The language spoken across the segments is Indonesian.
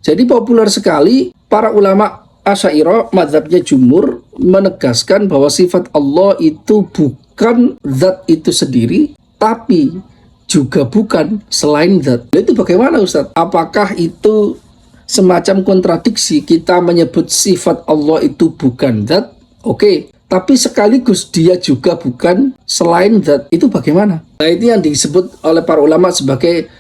Jadi populer sekali para ulama Asy'ariyah, mazhabnya jumhur, menegaskan bahwa sifat Allah itu bukan zat itu sendiri, tapi juga bukan selain zat. Nah, itu bagaimana Ustadz? Apakah itu semacam kontradiksi kita menyebut sifat Allah itu bukan zat? Oke, tapi sekaligus dia juga bukan selain zat. Itu bagaimana? Nah, itu yang disebut oleh para ulama sebagai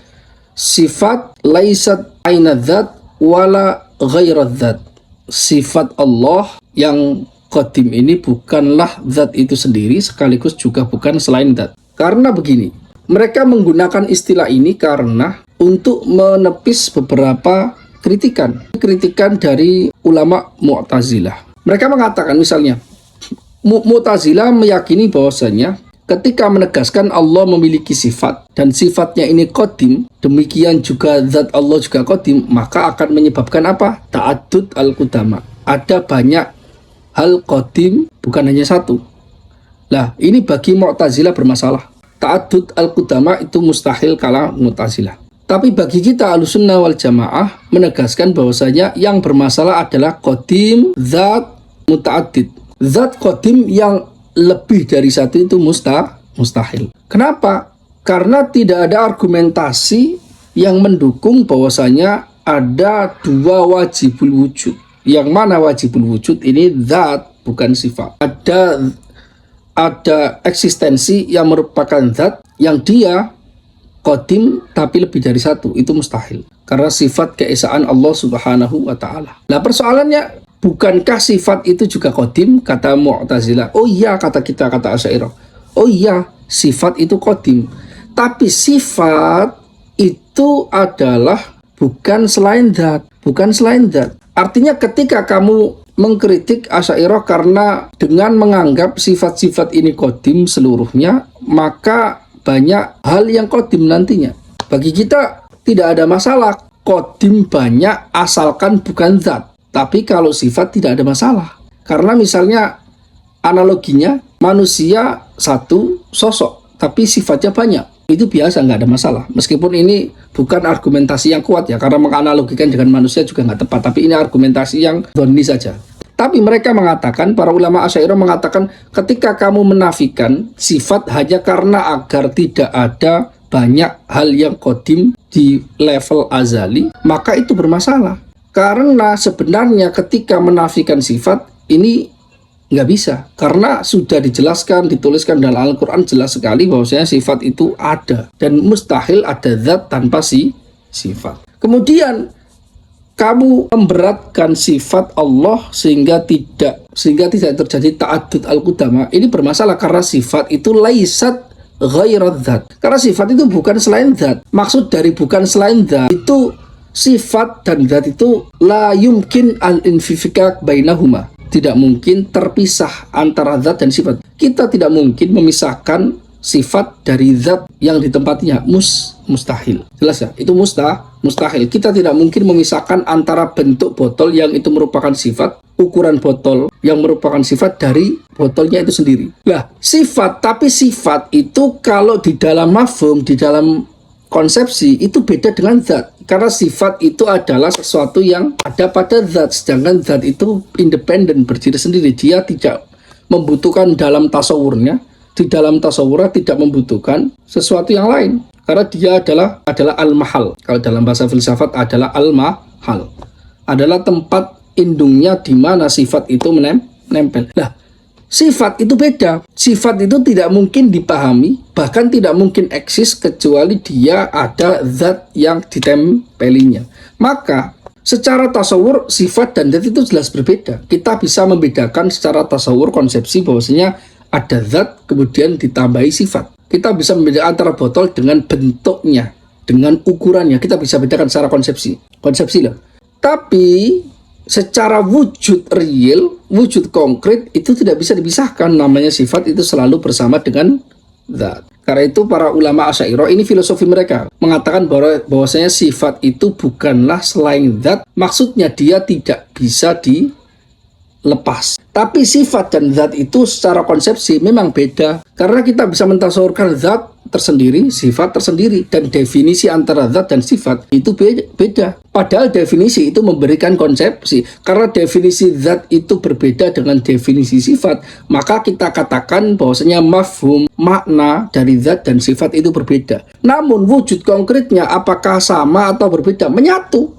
sifat laisat aina zat wala ghairat zat. Sifat Allah yang qadim ini bukanlah zat itu sendiri, sekaligus juga bukan selain zat. Karena begini, mereka menggunakan istilah ini karena untuk menepis beberapa kritikan dari ulama Mu'tazilah. Mereka mengatakan misalnya, Mu'tazilah meyakini bahwasanya ketika menegaskan Allah memiliki sifat dan sifatnya ini qadim, demikian juga zat Allah juga qadim, maka akan menyebabkan apa? Ta'addud al-qudama. Ada banyak hal qadim, bukan hanya satu. Nah, ini bagi Mu'tazilah bermasalah. Ta'addud al-qudama itu mustahil kala Mu'tazilah. Tapi bagi kita Ahlussunnah wal Jamaah menegaskan bahwasanya yang bermasalah adalah qadim, zat, muta'addid. Zat qadim yang lebih dari satu itu mustahil. Kenapa? Karena tidak ada argumentasi yang mendukung bahwasanya ada dua wajibul wujud. Yang mana wajibul wujud ini zat, bukan sifat. Ada eksistensi yang merupakan zat yang dia qadim tapi lebih dari satu, itu mustahil. Karena sifat keesaan Allah Subhanahu wa Ta'ala. Nah, persoalannya, bukankah sifat itu juga qadim? Kata Mu'tazilah. Oh iya, kata Asy'ariyah. Oh iya, sifat itu qadim. Tapi sifat itu adalah bukan selain zat. Artinya ketika kamu mengkritik Asy'ariyah karena dengan menganggap sifat-sifat ini qadim seluruhnya, maka banyak hal yang qadim nantinya. Bagi kita tidak ada masalah. Qadim banyak asalkan bukan zat. Tapi kalau sifat tidak ada masalah. Karena misalnya analoginya manusia satu sosok, tapi sifatnya banyak. Itu biasa, nggak ada masalah. Meskipun ini bukan argumentasi yang kuat ya, karena menganalogikan dengan manusia juga nggak tepat. Tapi ini argumentasi yang dhonni saja. Tapi mereka mengatakan, para ulama Asy'ariyah mengatakan, ketika kamu menafikan sifat hanya karena agar tidak ada banyak hal yang qadim di level azali, maka itu bermasalah. Karena sebenarnya ketika menafikan sifat ini nggak bisa. Karena sudah dijelaskan, dituliskan dalam Al-Quran jelas sekali bahwasanya sifat itu ada. Dan mustahil ada zat tanpa sifat. Kemudian kamu memberatkan sifat Allah sehingga tidak terjadi ta'addud al-qudama. Ini bermasalah karena sifat itu laisat ghairat zat. Karena sifat itu bukan selain zat. Maksud dari bukan selain zat itu sifat dan zat itu la yumkin al-infikak bainahuma. Tidak mungkin terpisah antara zat dan sifat. Kita tidak mungkin memisahkan sifat dari zat yang ditempatinya. Mustahil. Jelas ya? Itu mustahil. Kita tidak mungkin memisahkan antara bentuk botol yang itu merupakan sifat, ukuran botol yang merupakan sifat dari botolnya itu sendiri. Nah, tapi sifat itu kalau di dalam mafhum, di dalam konsepsi itu beda dengan zat. Karena sifat itu adalah sesuatu yang ada pada zat, sedangkan zat itu independen, berdiri sendiri. Dia tidak membutuhkan dalam tasawurnya, di dalam tasawurnya tidak membutuhkan sesuatu yang lain. Karena dia adalah al-mahal. Kalau dalam bahasa filsafat adalah al-mahal. Adalah tempat indungnya di mana sifat itu menempel. Nah, sifat itu beda. Sifat itu tidak mungkin dipahami, bahkan tidak mungkin eksis kecuali dia ada zat yang ditempelinya. Maka secara tasawur sifat dan zat itu jelas berbeda. Kita bisa membedakan secara tasawur konsepsi bahwasanya ada zat kemudian ditambahi sifat. Kita bisa membedakan antara botol dengan bentuknya, dengan ukurannya. Kita bisa bedakan secara konsepsi loh. Tapi secara wujud real, wujud konkret itu tidak bisa dipisahkan. Namanya sifat itu selalu bersama dengan zat. Karena itu para ulama Asy'ariyah, ini filosofi mereka, mengatakan bahwasanya sifat itu bukanlah selain zat. Maksudnya dia tidak bisa dilepas, Tapi sifat dan zat itu secara konsepsi memang beda. Karena kita bisa mentasawurkan zat tersendiri, sifat tersendiri. Dan definisi antara zat dan sifat itu beda. Padahal definisi itu memberikan konsepsi. Karena definisi zat itu berbeda dengan definisi sifat, maka kita katakan bahwasanya mafhum, makna dari zat dan sifat itu berbeda. Namun wujud konkretnya apakah sama atau berbeda? Menyatu.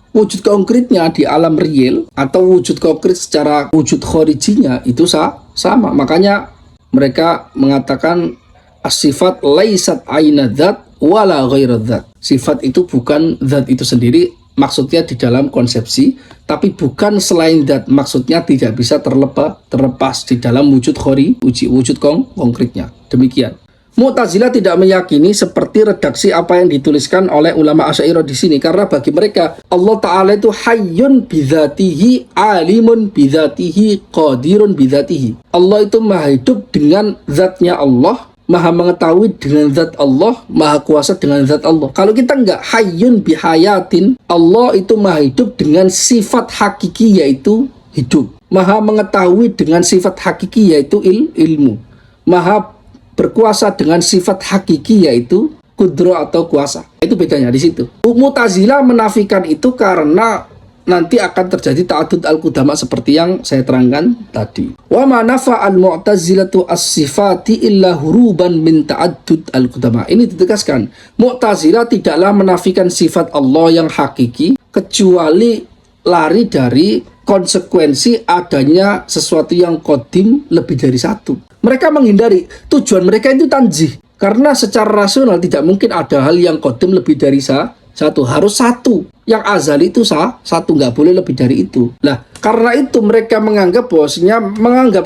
Wujud konkretnya di alam real atau wujud konkret secara wujud khorijinya itu sama. Makanya mereka mengatakan as-sifat laisat aina dzat wala ghaira dzat. Sifat itu bukan zat itu sendiri, maksudnya di dalam konsepsi, tapi bukan selain zat, maksudnya tidak bisa terlepas di dalam wujud wujud konkretnya. Demikian. Mu'tazilah tidak meyakini seperti redaksi apa yang dituliskan oleh ulama Asy'ariyah di sini, karena bagi mereka Allah Ta'ala itu hayyun bidzatihi, alimun bidzatihi, qadirun bidzatihi. Allah itu maha hidup dengan zatnya Allah, maha mengetahui dengan zat Allah, maha kuasa dengan zat Allah. Kalau kita enggak, hayyun bihayatin, Allah itu maha hidup dengan sifat hakiki yaitu hidup, maha mengetahui dengan sifat hakiki yaitu ilmu, maha berkuasa dengan sifat hakiki yaitu kudro atau kuasa. Itu bedanya di situ. Mu'tazilah menafikan itu karena nanti akan terjadi ta'adud al-qudama seperti yang saya terangkan tadi. Wa ma nafa al-mu'tazilatu as-sifati illa huruban min ta'adud al-qudama. Ini ditegaskan. Mu'tazilah tidaklah menafikan sifat Allah yang hakiki kecuali lari dari konsekuensi adanya sesuatu yang qadim lebih dari satu. Mereka menghindari, tujuan mereka itu tanzih. Karena secara rasional tidak mungkin ada hal yang qadim lebih dari satu. Harus satu. Yang azali itu satu, nggak boleh lebih dari itu. Nah, karena itu mereka menganggap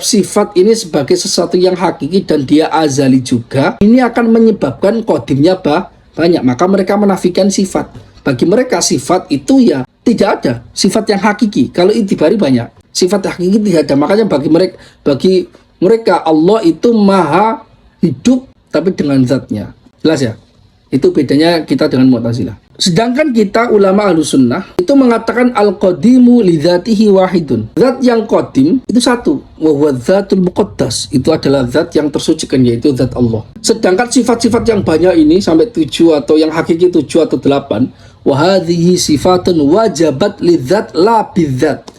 sifat ini sebagai sesuatu yang hakiki dan dia azali juga. Ini akan menyebabkan qadimnya banyak. Maka mereka menafikan sifat. Bagi mereka sifat itu ya tidak ada. Sifat yang hakiki. Kalau itibari banyak. Sifat hakiki tidak ada. Makanya bagi mereka Allah itu maha hidup tapi dengan zatnya. Jelas ya? Itu bedanya kita dengan Mu'tazilah. Sedangkan kita ulama Ahlus Sunnah itu mengatakan al-qadimu li dzatihi wahidun. Zat yang qadim itu satu. Wa huwa dzatul muqaddas. Itu adalah zat yang tersucikan, yaitu zat Allah. Sedangkan sifat-sifat yang banyak ini sampai 7 atau yang hakiki 7 atau 8, wa hadhihi sifatun wajabat lidzat la bidzat.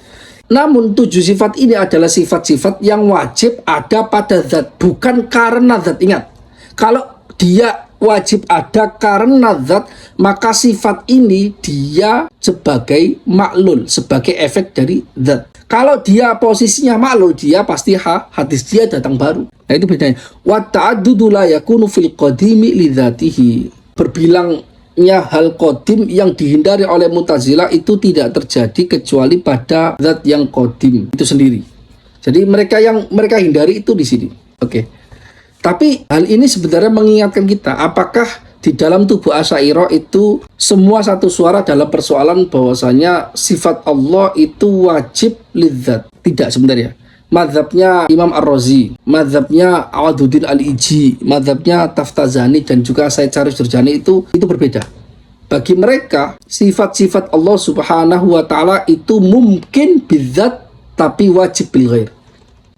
Namun 7 sifat ini adalah sifat-sifat yang wajib ada pada zat, bukan karena zat. Ingat, kalau dia wajib ada karena zat, maka sifat ini dia sebagai maklul, sebagai efek dari zat. Kalau dia posisinya maklul, dia pasti hadis dia datang baru. Nah itu bedanya. Wa ta'addudu la yakunu fil qadimi li dzatihi. Berbilangnya hal qadim yang dihindari oleh Mu'tazilah itu tidak terjadi kecuali pada zat yang qadim itu sendiri. Jadi mereka hindari itu di sini. Oke. Tapi hal ini sebenarnya mengingatkan kita, apakah di dalam tubuh Asy'ariyah itu semua satu suara dalam persoalan bahwasanya sifat Allah itu wajib lidzat? Tidak sebenarnya. Mazhabnya Imam Ar-Razi, mazhabnya Awaduddin Al-Iji, mazhabnya Taftazani dan juga Said Syarif Jurjani itu berbeda. Bagi mereka, sifat-sifat Allah Subhanahu wa taala itu mungkin bidzat tapi wajib bil ghair.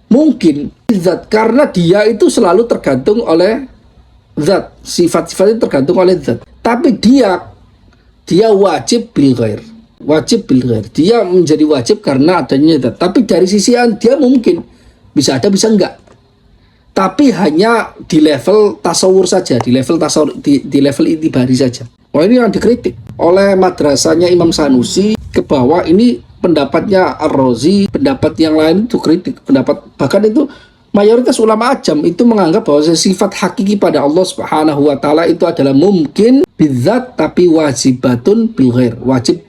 Mungkin zat karena dia itu selalu tergantung oleh zat, sifat-sifat itu tergantung oleh zat, tapi dia wajib bil ghair, dia menjadi wajib karena adanya zat. Tapi dari sisi dia mungkin bisa ada bisa enggak, tapi hanya di level tasawur saja, di level itibari saja. Wah, ini yang dikritik oleh madrasahnya Imam Sanusi ke bawah. Ini pendapatnya Ar-Razi, pendapat yang lain itu kritik, bahkan itu mayoritas ulama ajam itu menganggap bahwa sifat hakiki pada Allah Subhanahu wa taala itu adalah mungkin bidzat tapi wajibatun bil ghair, wajib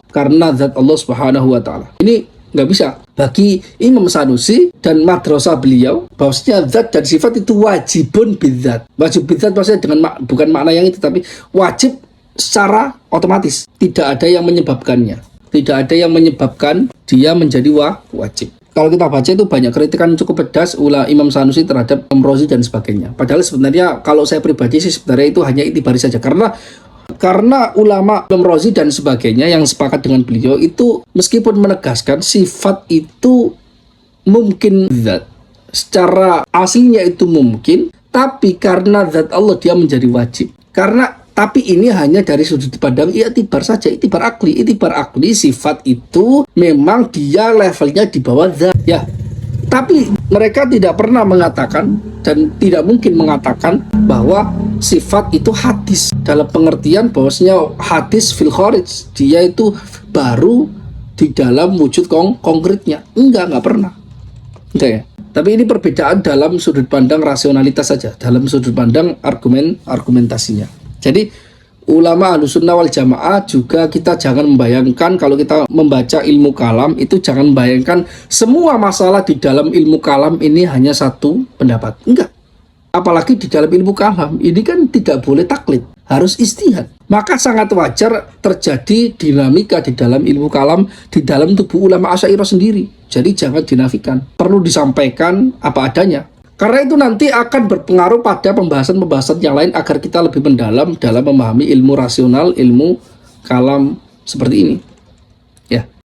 karena zat Allah Subhanahu wa taala. Ini nggak bisa bagi Imam Sanusi dan madrasah beliau bahwasanya zat dan sifat itu wajibun bidzat. Wajib bidzat maksudnya dengan bukan makna yang itu, tapi wajib secara otomatis, tidak ada yang menyebabkannya. Tidak ada yang menyebabkan dia menjadi wajib. Kalau kita baca itu banyak kritikan cukup pedas Imam Sanusi terhadap Imam Razi dan sebagainya. Padahal sebenarnya kalau saya pribadi sih sebenarnya itu hanya itibari saja. Karena ulama Imam Razi dan sebagainya yang sepakat dengan beliau itu meskipun menegaskan sifat itu mungkin zat, secara aslinya itu mungkin, tapi karena zat Allah dia menjadi wajib. Tapi ini hanya dari sudut pandang i'tibar saja, i'tibar akli. I'tibar akli sifat itu memang dia levelnya di bawah zat. Ya, tapi mereka tidak pernah mengatakan dan tidak mungkin mengatakan bahwa sifat itu hadis dalam pengertian bahwasanya hadis fil kharij, dia itu baru di dalam wujud konkretnya. Enggak pernah. Enggak ya. Tapi ini perbedaan dalam sudut pandang rasionalitas saja, dalam sudut pandang argumentasinya. Jadi ulama Ahlussunnah wal Jamaah juga kita jangan membayangkan kalau kita membaca ilmu kalam itu jangan membayangkan semua masalah di dalam ilmu kalam ini hanya satu pendapat. Enggak. Apalagi di dalam ilmu kalam ini kan tidak boleh taklid, harus ijtihad. Maka sangat wajar terjadi dinamika di dalam ilmu kalam, di dalam tubuh ulama Asy'ariyah sendiri. Jadi jangan dinafikan, perlu disampaikan apa adanya. Karena itu nanti akan berpengaruh pada pembahasan-pembahasan yang lain agar kita lebih mendalam dalam memahami ilmu rasional, ilmu kalam seperti ini. Ya.